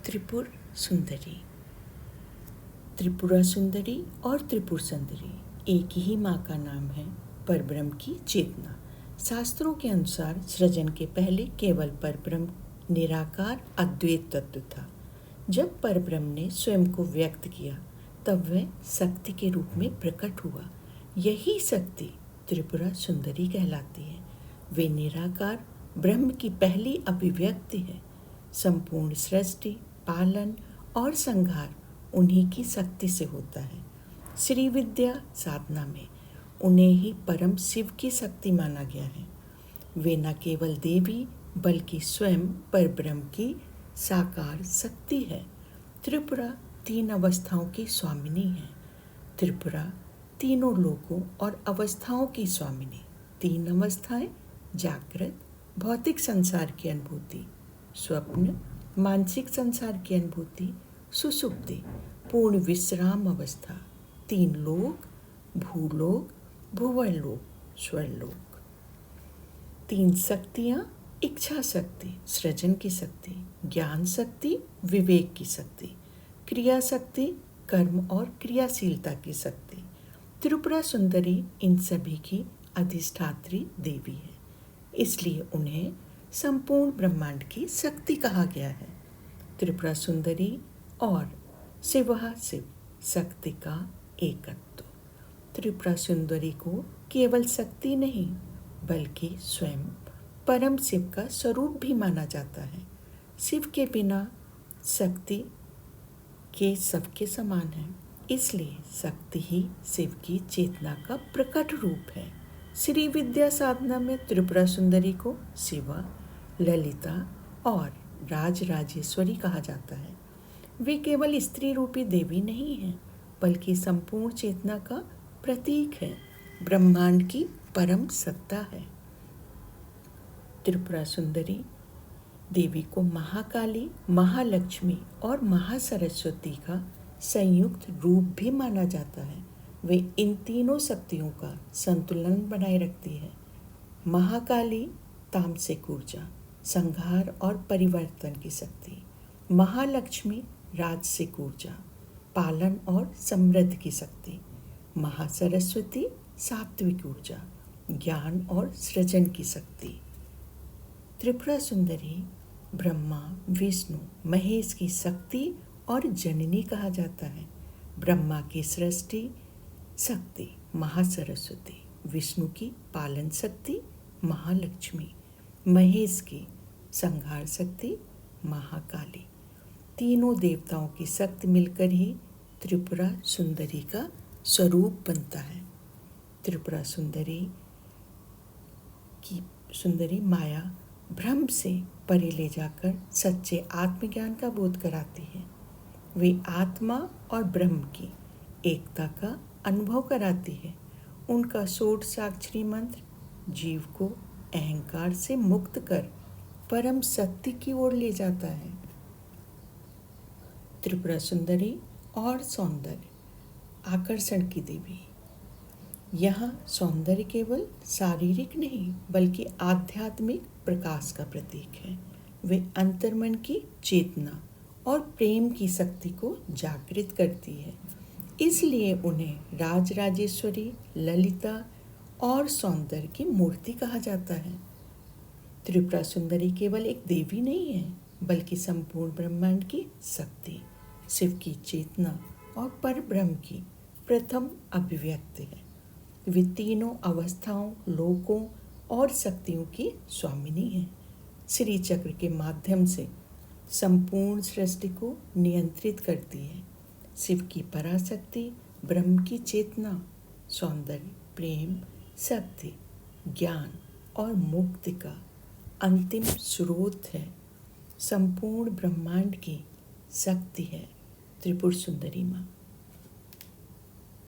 त्रिपुर सुंदरी। त्रिपुरा सुंदरी और त्रिपुर सुंदरी एक ही माँ का नाम है, परब्रह्म की चेतना। शास्त्रों के अनुसार सृजन के पहले केवल परब्रह्म निराकार अद्वैत तत्व था। जब परब्रह्म ने स्वयं को व्यक्त किया तब वह शक्ति के रूप में प्रकट हुआ। यही शक्ति त्रिपुरा सुंदरी कहलाती है। वे निराकार ब्रह्म की पहली अभिव्यक्ति है। संपूर्ण सृष्टि, पालन और संहार उन्हीं की शक्ति से होता है। श्री विद्या साधना में उन्हें ही परम शिव की शक्ति माना गया है। वे न केवल देवी बल्कि स्वयं परब्रह्म की साकार शक्ति है। त्रिपुरा 3 अवस्थाओं की स्वामिनी है। त्रिपुरा तीनों लोकों और अवस्थाओं की स्वामिनी। 3 अवस्थाएं: जागृत, भौतिक संसार की अनुभूति; स्वप्न, मानसिक संसार की अनुभूति; सुषुप्ति, पूर्ण विश्राम अवस्था; 3 लोक: भूलोक, भुवरलोक, स्वर्लोक। 3 शक्तियाँ: इच्छा शक्ति, सृजन की शक्ति; ज्ञान शक्ति, विवेक की शक्ति; क्रिया शक्ति, कर्म और क्रियाशीलता की शक्ति। त्रिपुरा सुंदरी इन सभी की अधिष्ठात्री देवी है, इसलिए उन्हें संपूर्ण ब्रह्मांड की शक्ति कहा गया है। त्रिपुरा सुंदरी और शिवः शिव, शक्ति का एकत्व। त्रिपुरा सुंदरी को केवल शक्ति नहीं बल्कि स्वयं परम शिव का स्वरूप भी माना जाता है। शिव के बिना शक्ति के सबके समान है, इसलिए शक्ति ही शिव की चेतना का प्रकट रूप है। श्री विद्या साधना में त्रिपुरा सुंदरी को शिवा, ललिता और राजराजेश्वरी कहा जाता है। वे केवल स्त्री रूपी देवी नहीं हैं बल्कि संपूर्ण चेतना का प्रतीक है, ब्रह्मांड की परम सत्ता है। त्रिपुरा सुंदरी देवी को महाकाली, महालक्ष्मी और महासरस्वती का संयुक्त रूप भी माना जाता है। वे इन तीनों शक्तियों का संतुलन बनाए रखती है। महाकाली तामसिक ऊर्जा, संहार और परिवर्तन की शक्ति; महालक्ष्मी राजसिक ऊर्जा, पालन और समृद्धि की शक्ति; महासरस्वती सात्विक ऊर्जा, ज्ञान और सृजन की शक्ति। त्रिपुरा सुंदरी ब्रह्मा, विष्णु, महेश की शक्ति और जननी कहा जाता है। ब्रह्मा की सृष्टि शक्ति महासरस्वती, विष्णु की पालन शक्ति महालक्ष्मी, महेश की संहार शक्ति महाकाली। तीनों देवताओं की शक्ति मिलकर ही त्रिपुरा सुंदरी का स्वरूप बनता है। त्रिपुरा सुंदरी माया भ्रम से परे ले जाकर सच्चे आत्मज्ञान का बोध कराती है। वे आत्मा और ब्रह्म की एकता का अनुभव कराती है। उनका षोडशाक्षरी मंत्र जीव को अहंकार से मुक्त कर परम सत्य की ओर ले जाता है। त्रिपुरा सुंदरी और सौंदर्य, आकर्षण की देवी। यहाँ सौंदर्य केवल शारीरिक नहीं बल्कि आध्यात्मिक प्रकाश का प्रतीक है। वे अंतर्मन की चेतना और प्रेम की शक्ति को जागृत करती है, इसलिए उन्हें राजराजेश्वरी, ललिता और सौंदर्य की मूर्ति कहा जाता है। त्रिपुरा सुंदरी केवल एक देवी नहीं है बल्कि संपूर्ण ब्रह्मांड की शक्ति, शिव की चेतना और परब्रह्म की प्रथम अभिव्यक्ति है। वे तीनों अवस्थाओं, लोकों और शक्तियों की स्वामिनी है। श्री चक्र के माध्यम से संपूर्ण सृष्टि को नियंत्रित करती है। शिव की पराशक्ति ब्रह्म की चेतना, सौंदर्य, प्रेम, शक्ति, ज्ञान और मुक्ति का अंतिम स्रोत है। संपूर्ण ब्रह्मांड की शक्ति है त्रिपुर सुंदरी माँ।